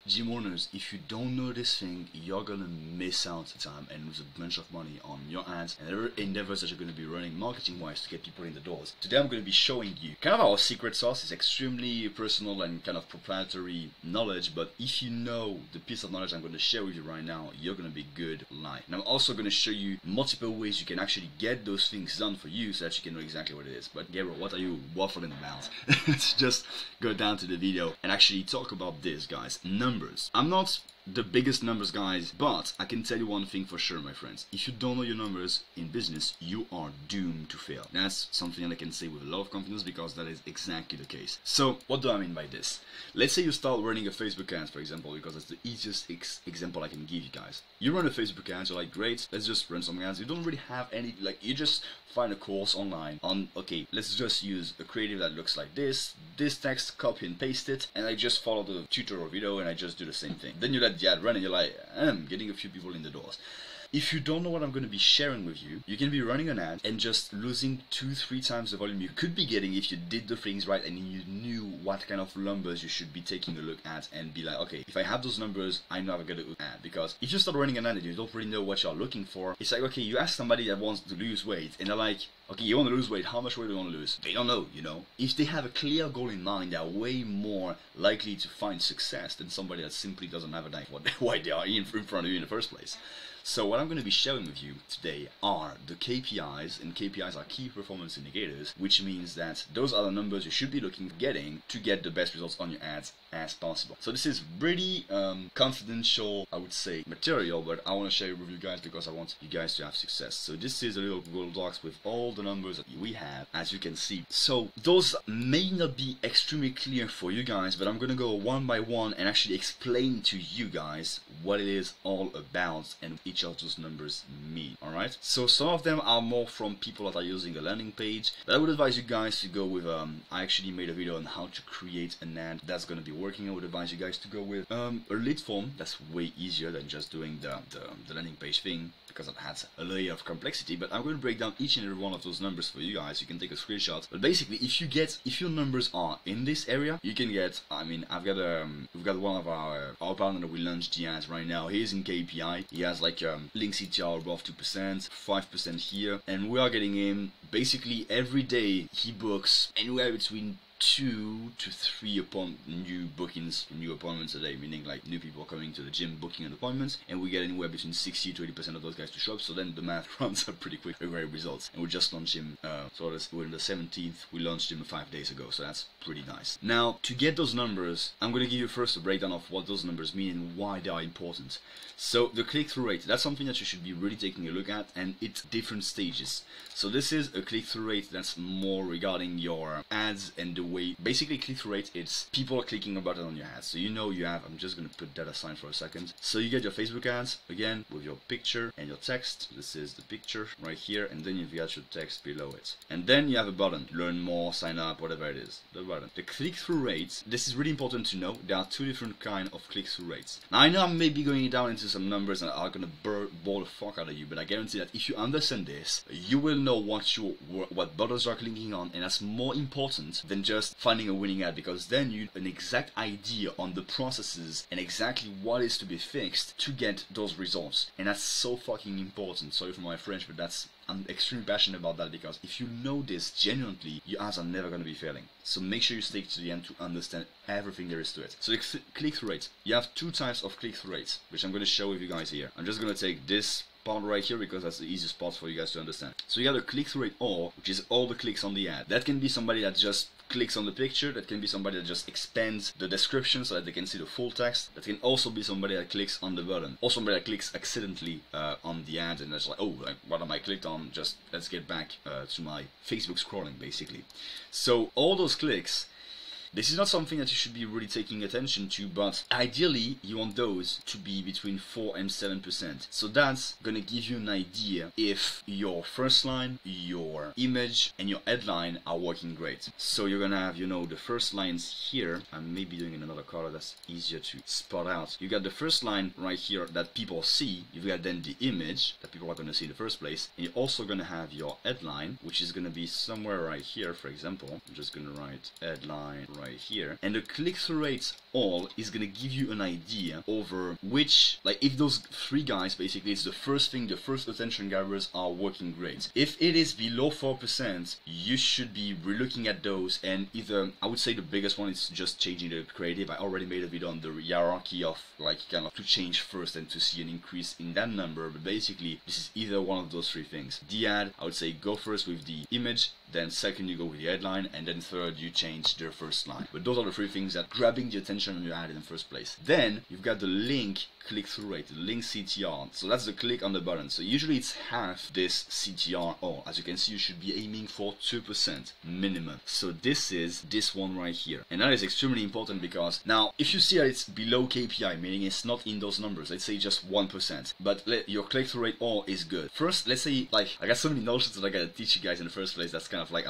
gym owners, if you don't know this thing, you're gonna miss out the time and lose a bunch of money on your ads and other endeavors that you're gonna be running marketing wise to get people in the doors. Today I'm gonna be showing you kind of our secret sauce. It's extremely personal and kind of proprietary knowledge, but if you know the piece of knowledge I'm gonna share with you right now, you're gonna be good live. And I'm also gonna show you multiple ways you can actually get those things done for you so that you can know exactly what it is. But Gabriel, what are you waffling about? Let's just go down to the video and actually talk about this, guys. Numbers. I'm not the biggest numbers guys, but I can tell you one thing for sure, my friends. If you don't know your numbers in business, you are doomed to fail. That's something that I can say with a lot of confidence because that is exactly the case. So what do I mean by this? Let's say you start running a Facebook ad, for example, because that's the easiest example I can give you guys. You run a Facebook ad, you're like, great, let's just run some ads. You don't really have any, like, you just find a course online on, okay, let's just use a creative that looks like this text, copy and paste it, and I just follow the tutorial video and I just do the same thing. Then you let the ad run and you're like, I'm getting a few people in the doors. If you don't know what I'm going to be sharing with you, you can be running an ad and just losing 2-3 times the volume you could be getting if you did the things right and you knew what kind of numbers you should be taking a look at and be like, okay, if I have those numbers, I know I'm going to ad. Because if you start running an ad and you don't really know what you're looking for, it's like, okay, you ask somebody that wants to lose weight and they're like, okay, you want to lose weight, how much weight do you want to lose? They don't know, you know. If they have a clear goal in mind, they are way more likely to find success than somebody that simply doesn't have an idea why they are in front of you in the first place. So what I'm going to be sharing with you today are the KPIs, and KPIs are key performance indicators, which means that those are the numbers you should be looking at getting to get the best results on your ads as possible. So this is really confidential, I would say, material, but I want to share it with you guys because I want you guys to have success. So this is a little Google Docs with all the numbers that we have, as you can see. So those may not be extremely clear for you guys, but I'm going to go one by one and actually explain to you guys what it is all about and each of those numbers mean. Alright, so some of them are more from people that are using a landing page, but I would advise you guys to go with I actually made a video on how to create an ad that's going to be working. I would advise you guys to go with a lead form. That's way easier than just doing the landing page thing because it has a layer of complexity. But I'm going to break down each and every one of those numbers for you guys. You can take a screenshot, but basically if your numbers are in this area, you can get, I mean, we've got one of our partner that we launched the ads right now. He's in KPI. He has like link CTR above 2%, 5% here, and we are getting him basically every day. He books anywhere between 2 to 3 upon new appointments a day, meaning like new people coming to the gym booking an appointment, and we get anywhere between 60 to 80% of those guys to show up. So then the math runs up pretty quick with great results. And we just launched him, we're in the 17th, we launched him 5 days ago, so that's pretty nice. Now, to get those numbers, I'm going to give you first a breakdown of what those numbers mean and why they are important. So the click-through rate, that's something that you should be really taking a look at, and it's different stages. So this is a click-through rate that's more regarding your ads and the way, basically click-through rate, it's people clicking a button on your ads. So you know you have, I'm just going to put that aside for a second. So you get your Facebook ads, again, with your picture and your text. This is the picture right here, and then you've got your text below it. And then you have a button, learn more, sign up, whatever it is, the button. The click-through rate, this is really important to know. There are 2 different kinds of click-through rates. Now I know I'm maybe going down into some numbers that are going to bore the fuck out of you, but I guarantee that if you understand this, you will know what buttons you are clicking on, and that's more important than just finding a winning ad, because then you have an exact idea on the processes and exactly what is to be fixed to get those results. And that's so fucking important. Sorry for my French, but I'm extremely passionate about that, because if you know this genuinely, your ads are never going to be failing. So make sure you stay to the end to understand everything there is to it. So the click-through rate, you have 2 types of click-through rates, which I'm going to show with you guys here. I'm just going to take this part right here because that's the easiest part for you guys to understand. So you got a click-through rate all, which is all the clicks on the ad. That can be somebody that just clicks on the picture, that can be somebody that just expands the description so that they can see the full text, that can also be somebody that clicks on the button, or somebody that clicks accidentally on the ad and that's like, oh, like, what am I clicked on, just let's get back to my Facebook scrolling basically. So all those clicks, this is not something that you should be really taking attention to, but ideally you want those to be between 4 and 7%. So that's gonna give you an idea if your first line, your image, and your headline are working great. So you're gonna have, you know, the first lines here. I'm maybe doing in another color that's easier to spot out. You got the first line right here that people see. You've got then the image that people are gonna see in the first place, and you're also gonna have your headline, which is gonna be somewhere right here. For example, I'm just gonna write headline right right here, and the click-through rate all is gonna give you an idea over which, like, if those 3 guys basically it's the first thing, the first attention grabbers are working great. If it is below 4%, you should be relooking at those, and either, I would say the biggest one is just changing the creative. I already made a video on the hierarchy of like kind of to change first and to see an increase in that number, but basically this is either one of those 3 things. The ad, I would say go first with the image, then second you go with the headline, and then third you change their first line. But those are the 3 things that grabbing the attention on your ad in the first place. Then you've got the link click-through rate, the link CTR. So that's the click on the button. So usually it's half this CTR, or as you can see you should be aiming for 2% minimum. So this is this one right here, and that is extremely important because now if you see that it's below KPI, meaning it's not in those numbers, let's say just 1%, but your click-through rate all is good. First, let's say, like, I got so many notions that I gotta teach you guys in the first place. That's kind of like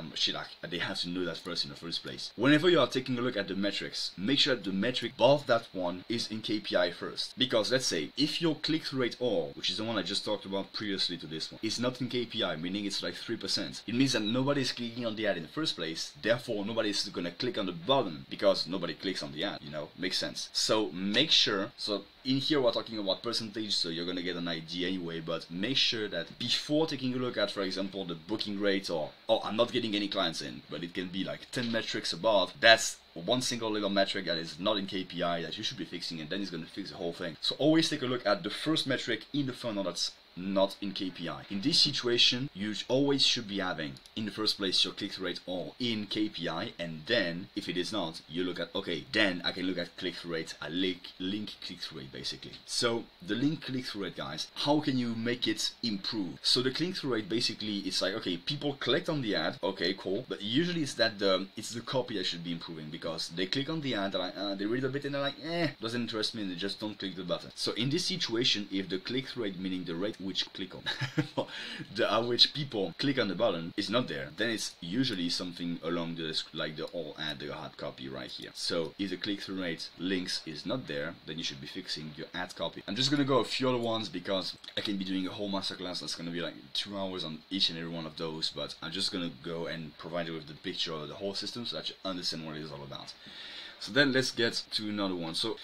they have to know that first in the first place. Whenever you are taking a look at the metrics, make sure that the metric above that one is in KPI first, because let's say if your click-through rate all, which is the one I just talked about previously to this one, is not in KPI, meaning it's like 3%, it means that nobody is clicking on the ad in the first place, therefore nobody is gonna click on the button because nobody clicks on the ad, you know, makes sense. So make sure, so in here we're talking about percentage, so you're gonna get an idea anyway, but make sure that before taking a look at, for example, the booking rate, or oh, I'm not getting any clients in, but it can be like 10 metrics above, that's one single little metric that is not in KPI that you should be fixing, and then it's going to fix the whole thing. So always take a look at the first metric in the funnel that's not in KPI. In this situation, you always should be having in the first place your click-through rate all in KPI, and then if it is not, you look at, okay, then I can look at click-through rate, a link click-through rate basically. So the link click-through rate, guys, how can you make it improve? So the click-through rate basically, it's like, okay, people clicked on the ad, okay, cool, but usually it's that it's the copy that should be improving, because they click on the ad, they're like, they read a bit and they're like, doesn't interest me, and they just don't click the button. So in this situation, if the click-through rate, meaning the rate which click on which people click on the button, is not there, then it's usually something along the like the all ad, the hard copy right here. So if the click-through rate links is not there, then you should be fixing your ad copy. I'm just gonna go a few other ones because I can be doing a whole masterclass that's gonna be like 2 hours on each and every one of those, but I'm just gonna go and provide you with the picture of the whole system so that you understand what it is all about. So then let's get to another one. So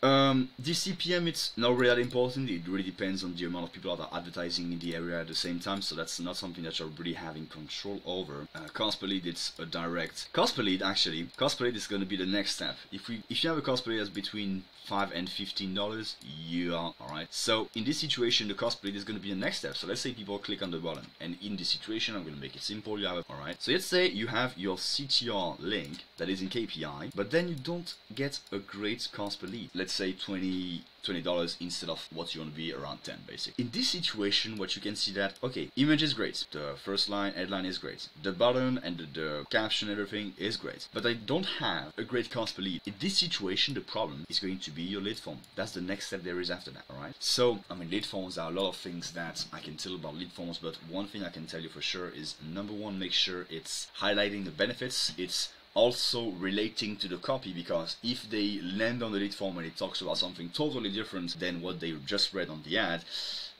the CPM, it's not really that important. It really depends on the amount of people that are advertising in the area at the same time, so that's not something that you're really having control over. Cost per lead, it's a direct cost per lead. Actually, cost per lead is going to be the next step. If you have a cost per lead that's between $5 and $15, you are alright. So in this situation, the cost per lead is going to be the next step. So let's say people click on the button, and in this situation, I'm going to make it simple. You have it, alright. So let's say you have your CTR link that is in KPI, but then you don't get a great cost per lead. Let's say $20 instead of what you want to be around 10 basically. In this situation, what you can see that, okay, image is great, the first line, headline is great, the button and the caption, everything is great, but I don't have a great cost per lead. In this situation, the problem is going to be your lead form. That's the next step there is after that, alright? So, I mean, lead forms, there are a lot of things that I can tell about lead forms, but one thing I can tell you for sure is, number one, make sure it's highlighting the benefits, it's also relating to the copy, because if they land on the lead form and it talks about something totally different than what they just read on the ad,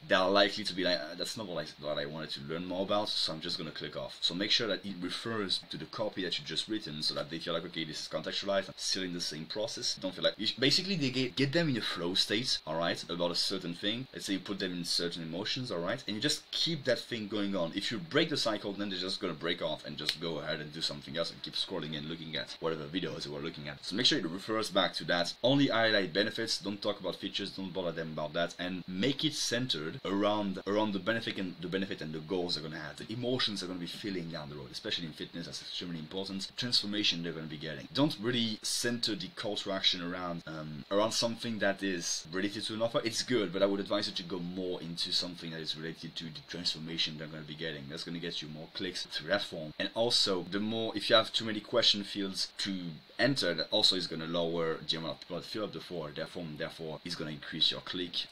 they are likely to be like, that's not what I wanted to learn more about, so I'm just going to click off. So make sure that it refers to the copy that you just written, so that they feel like, okay, this is contextualized, I'm still in the same process. Don't feel like, basically they get them in a flow state, alright, about a certain thing. Let's say you put them in certain emotions, alright, and you just keep that thing going on. If you break the cycle, then they're just going to break off and just go ahead and do something else and keep scrolling and looking at whatever videos they were looking at. So make sure it refers back to that. Only highlight benefits, don't talk about features, don't bother them about that, and make it centered around the benefit and the goals they're going to have, the emotions they're going to be feeling down the road, especially in fitness. That's extremely important. Transformation they're going to be getting. Don't really center the call to action around something that is related to an offer. It's good, but I would advise you to go more into something that is related to the transformation they're going to be getting. That's going to get you more clicks through that form. And also, the more, if you have too many question fields to enter, that also is going to lower the amount of people that fill up the form, therefore is going to increase your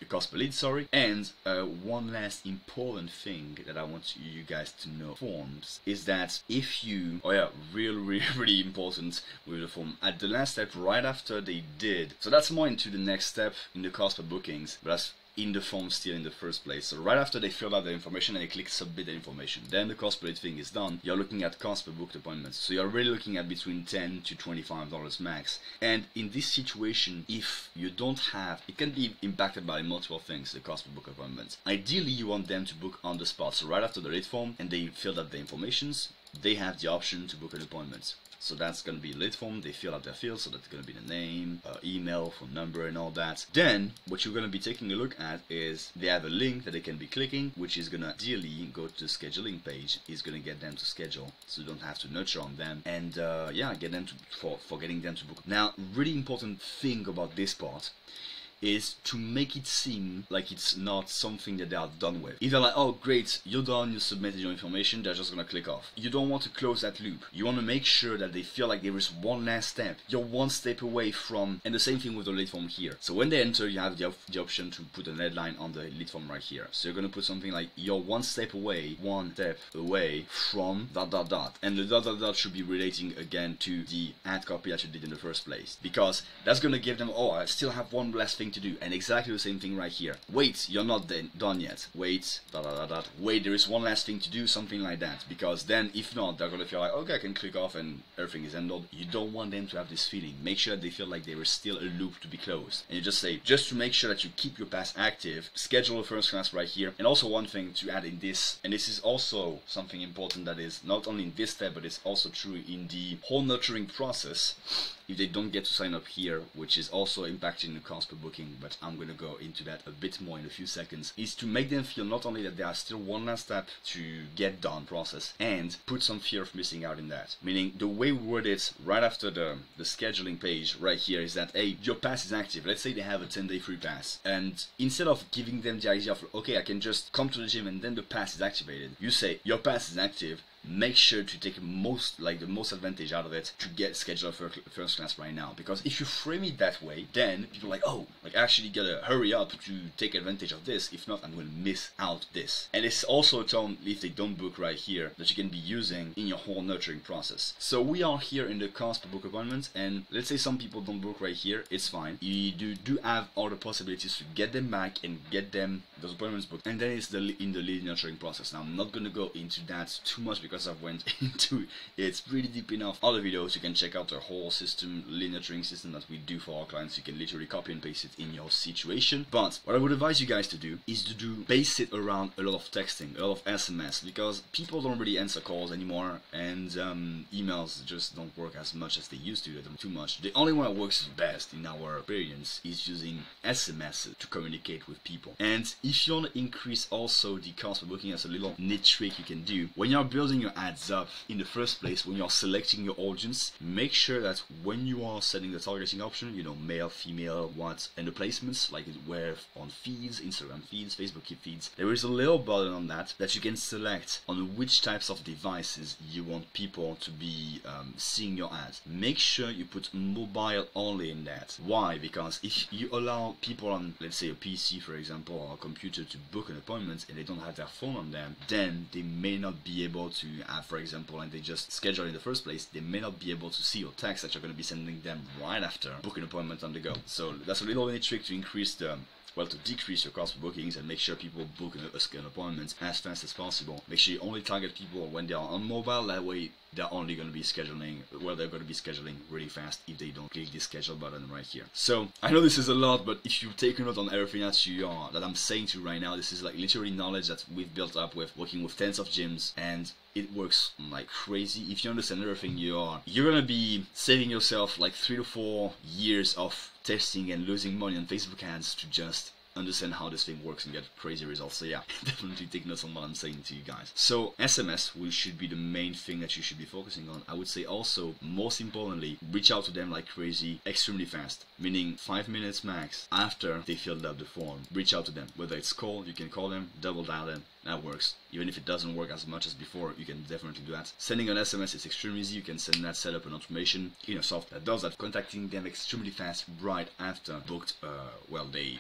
cost per lead, sorry. And one last important thing that I want you guys to know, forms, is that if you, really important with the form, at the last step, right after they did, so that's more into the next step in the cost per bookings, but that's in the form still in the first place. So right after they fill out the information and they click submit the information, then the cost per lead thing is done. You're looking at cost per booked appointments. So you're really looking at between $10 to $25 max. And in this situation, if you don't have, it can be impacted by multiple things, the cost per book appointments. Ideally, you want them to book on the spot. So right after the lead form and they filled out the informations, they have the option to book an appointment. So that's going to be a lead form, they fill out their fields, so that's going to be the name, email, phone number and all that. Then, what you're going to be taking a look at is they have a link that they can be clicking, which is going to ideally go to the scheduling page, is going to get them to schedule, so you don't have to nurture on them, and yeah, get them to, for getting them to book. Now, really important thing about this part is to make it seem like it's not something that they are done with. If they're like, oh great, you're done, you submitted your information, they're just gonna click off. You don't want to close that loop. You want to make sure that they feel like there is one last step. You're one step away from, and the same thing with the lead form here. So when they enter, you have the option to put a headline on the lead form right here. So you're gonna put something like, you're one step away from ... And the ... should be relating again to the ad copy that you did in the first place. Because that's gonna give them, oh, I still have one last thing to do, and exactly the same thing right here. Wait, you're not done yet. Wait, wait, there is one last thing to do, something like that. Because then, if not, they're gonna feel like, okay, I can click off and everything is ended. You don't want them to have this feeling. Make sure that they feel like there is still a loop to be closed. And you just say, just to make sure that you keep your pass active, schedule a first class right here. And also one thing to add in this, and this is also something important that is not only in this step, but it's also true in the whole nurturing process. If they don't get to sign up here, which is also impacting the cost per booking, but I'm going to go into that a bit more in a few seconds, is to make them feel not only that there are still one last step to get done process, and put some fear of missing out in that. Meaning, the way we word it right after the scheduling page right here is that, hey, your pass is active. Let's say they have a 10-day free pass, and instead of giving them the idea of, okay, I can just come to the gym and then the pass is activated, you say, your pass is active, make sure to take the most advantage out of it to get scheduled for first class right now. Because if you frame it that way, then people are like, oh, like I actually gotta hurry up to take advantage of this. If not, I'm gonna miss out this. And it's also a tone, if they don't book right here, that you can be using in your whole nurturing process. So we are here in the cost per book appointment, and let's say some people don't book right here, it's fine. You do have other possibilities to get them back and get them those appointments booked. And then it's in the lead nurturing process. Now I'm not gonna go into that too much because I've went into it's pretty deep enough. Other videos, you can check out the whole system, lead nurturing system that we do for our clients. You can literally copy and paste it in your situation. But what I would advise you guys to do is to base it around a lot of texting, a lot of SMS, because people don't really answer calls anymore, and emails just don't work as much as they used to. Too much. The only one that works best in our experience is using SMS to communicate with people. And if you want to increase also the cost per booking, as a little neat trick you can do when you're building your ads up in the first place, when you're selecting your audience, make sure that when you are setting the targeting option, you know, male, female, what, and the placements, like where on feeds, Instagram feeds, Facebook feeds, there is a little button on that you can select on which types of devices you want people to be seeing your ads. Make sure you put mobile only in that. Why? Because if you allow people on, let's say, a PC, for example, or a computer to book an appointment and they don't have their phone on them, then they may not be able to have, for example, and they just schedule in the first place, they may not be able to see your text that you're going to be sending them right after book an appointment on the go. So that's a little trick to increase the, well, to decrease your cost for bookings and make sure people book an appointment as fast as possible. Make sure you only target people when they are on mobile, that way they're only going to be scheduling, well, they're going to be scheduling really fast if they don't click the schedule button right here. So I know this is a lot, but if you take a note on everything that I'm saying to you right now, this is like literally knowledge that we've built up with working with tens of gyms, and it works like crazy. If you understand everything, you're gonna be saving yourself like 3 to 4 years of testing and losing money on Facebook ads to just understand how this thing works and get crazy results. So yeah, definitely take notes on what I'm saying to you guys. So SMS should be the main thing that you should be focusing on. I would say also, most importantly, reach out to them like crazy, extremely fast, meaning 5 minutes max after they filled out the form. Reach out to them, whether it's call, you can call them, double dial them, that works. Even if it doesn't work as much as before, you can definitely do that. Sending an SMS is extremely easy. You can send that, set up an automation in a software that does that. Contacting them extremely fast right after booked, well, they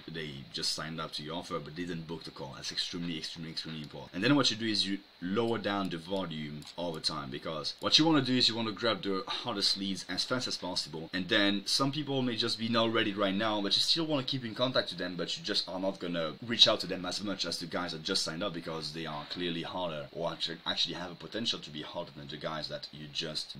just signed up to your offer but didn't book the call. That's extremely important. And then what you do is you lower down the volume over time, because what you want to do is you want to grab the hottest leads as fast as possible, and then some people may just be not ready right now, but you still want to keep in contact with them, but you just are not gonna reach out to them as much as the guys that just signed up, because they are clearly harder, or actually have a potential to be harder than the guys that you just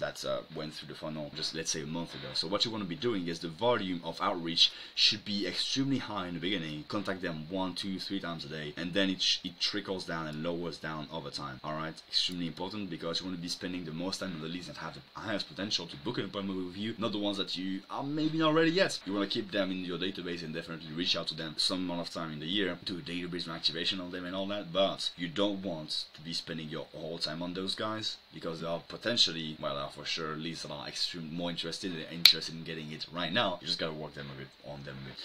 went through the funnel just, let's say, a month ago. So what you want to be doing is the volume of outreach should be extremely high in the beginning. Contact them 1, 2, 3 times a day, and then it trickles down and lowers down over time. Alright, extremely important, because you want to be spending the most time on the leads that have the highest potential to book an appointment with you, not the ones that you are maybe not ready yet. You want to keep them in your database and definitely reach out to them some amount of time in the year, do a database activation on them and all that, but you don't want to be spending your whole time on those guys, because they are potentially, well, there are for sure leads that are extremely more interested in getting it right now. You just gotta work them a bit on them a bit.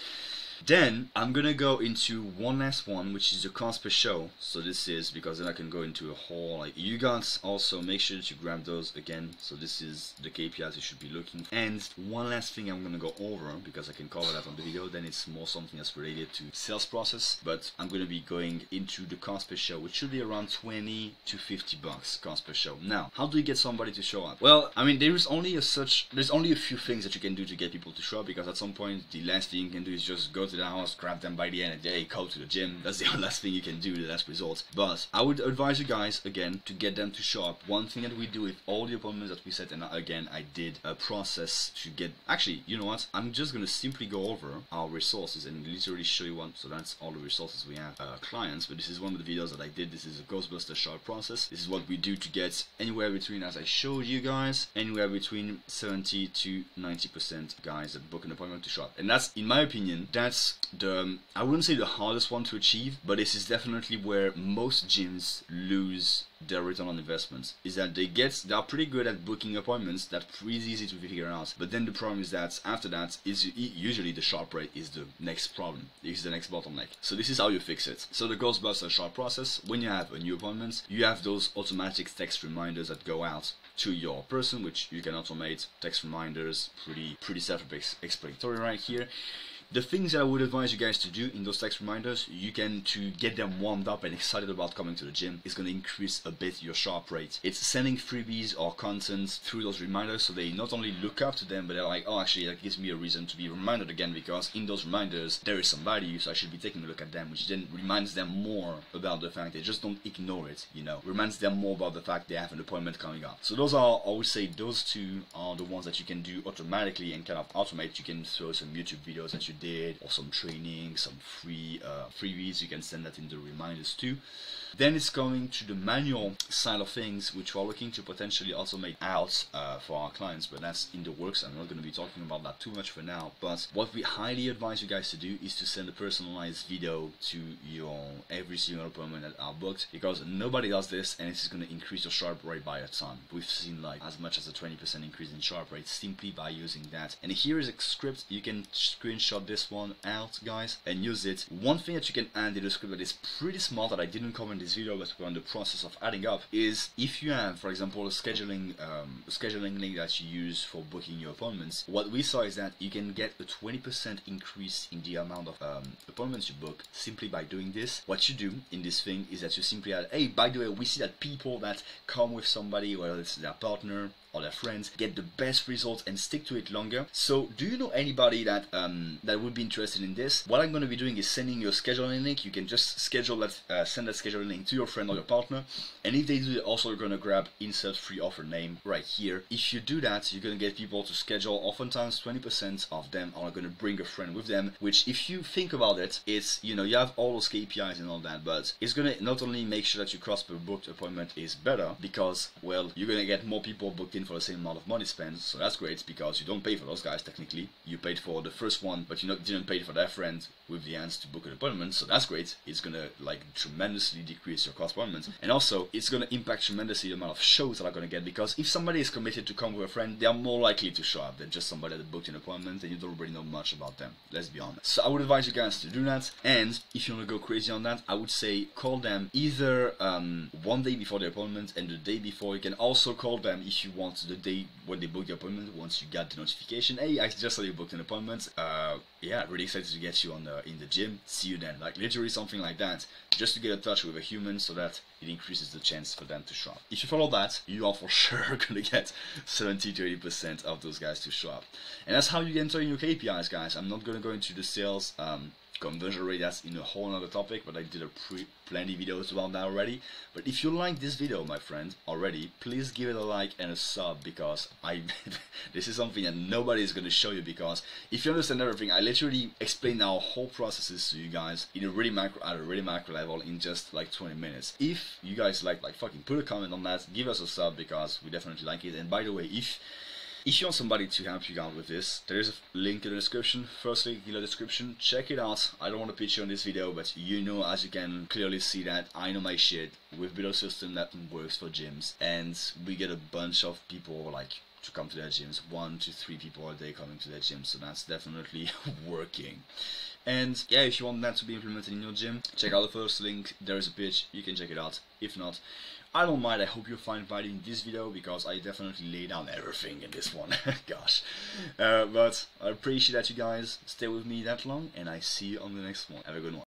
Then I'm gonna go into one last one, which is the cost per show. So this is because then I can go into a whole, like, you guys also make sure to grab those again. So this is the KPIs you should be looking for. And one last thing I'm gonna go over, because I can cover that on the video, then it's more something that's related to sales process, but I'm gonna be going into the cost per show, which should be around 20 to 50 bucks cost per show. Now, how do you get somebody to show up? Well, I mean, there's only a few things that you can do to get people to show up, because at some point the last thing you can do is just go to the house, grab them by the end of the day, go to the gym. That's the last thing you can do, the last result. But I would advise you guys, again, to get them to show up. One thing that we do with all the appointments that we set, and again, I did a process to get, actually, you know what, I'm just gonna simply go over our resources and literally show you one. So that's all the resources we have, clients, but this is one of the videos that I did. This is a Ghostbuster short process. This is what we do to get anywhere between, as I showed you guys, anywhere between 70 to 90% guys that book an appointment to show up. And that's, in my opinion, that's I wouldn't say the hardest one to achieve, but this is definitely where most gyms lose their return on investments, is that they are pretty good at booking appointments. That's pretty easy to figure out, but then the problem is that after that is usually the sharp rate is the next problem, is the next bottleneck. So this is how you fix it. So the Ghostbuster short process: when you have a new appointment, you have those automatic text reminders that go out to your person, which you can automate. Text reminders, pretty self-explanatory right here. The things that I would advise you guys to do in those text reminders, you can, to get them warmed up and excited about coming to the gym, is going to increase a bit your sharp rate. It's sending freebies or content through those reminders, so they not only look up to them, but they're like, oh, actually that gives me a reason to be reminded again, because in those reminders there is some value, so I should be taking a look at them, which then reminds them more about the fact they just don't ignore it, you know, reminds them more about the fact they have an appointment coming up. So those are, I would say, those two are the ones that you can do automatically and kind of automate. You can throw some YouTube videos that you did, or some training, some freebies. You can send that in the reminders too. Then it's going to the manual side of things, which we're looking to potentially automate out for our clients, but that's in the works. I'm not going to be talking about that too much for now. But what we highly advise you guys to do is to send a personalized video to your every single appointment that are booked, because nobody does this, and this is going to increase your sharp rate by a ton. We've seen like as much as a 20% increase in sharp rate simply by using that. And here is a script. You can screenshot this one out, guys, and use it. One thing that you can add in the script that is pretty smart, that I didn't cover in this video, but we're in the process of adding up, is if you have, for example, a scheduling link that you use for booking your appointments, what we saw is that you can get a 20% increase in the amount of appointments you book simply by doing this. What you do in this thing is that you simply add, hey, by the way, we see that people that come with somebody, whether it's their partner or their friends, get the best results and stick to it longer. So do you know anybody that that would be interested in this? What I'm going to be doing is sending you a scheduling link. You can just schedule that, send that scheduling link to your friend or your partner, and if they do it, also you're going to grab insert free offer name right here. If you do that, you're going to get people to schedule. Oftentimes 20% of them are going to bring a friend with them, which, if you think about it, it's, you know, you have all those KPIs and all that, but it's going to not only make sure that your cost per booked appointment is better, because, well, you're going to get more people booked in for the same amount of money spent, so that's great, because you don't pay for those guys technically. You paid for the first one, but you didn't pay for their friend with the hands to book an appointment, so that's great. It's gonna like tremendously decrease your cost per appointment, and also it's gonna impact tremendously the amount of shows that are gonna get, because if somebody is committed to come with a friend, they are more likely to show up than just somebody that booked an appointment and you don't really know much about them, let's be honest. So I would advise you guys to do that, and if you want to go crazy on that, I would say call them either one day before the appointment and the day before. You can also call them if you want the day when they book the appointment, once you got the notification, hey, I just saw you booked an appointment, yeah, really excited to get you on in the gym, see you then, like literally something like that, just to get in touch with a human so that it increases the chance for them to show up. If you follow that, you are for sure gonna get 70 to 80% of those guys to show up, and that's how you enter in your KPIs, guys. I'm not gonna go into the sales conversion rate, that's in a whole other topic, but I did plenty videos about that already. But if you like this video, my friend, already, please give it a like and a sub, because this is something that nobody is going to show you, because if you understand everything, I literally explain our whole processes to you guys in a really macro, at a really macro level, in just like 20 minutes. If you guys like fucking put a comment on that, give us a sub, because we definitely like it. And by the way, if you want somebody to help you out with this, there is a link in the description, first link in the description, check it out. I don't want to pitch you on this video, but you know, as you can clearly see, that I know my shit with build a system that works for gyms, and we get a bunch of people like to come to their gyms, 1 to 3 people a day coming to their gym, so that's definitely working. And yeah, if you want that to be implemented in your gym, check out the first link, there is a pitch, you can check it out. If not, I don't mind. I hope you find value in this video, because I definitely lay down everything in this one. Gosh. But I appreciate that you guys stay with me that long, and I see you on the next one. Have a good one.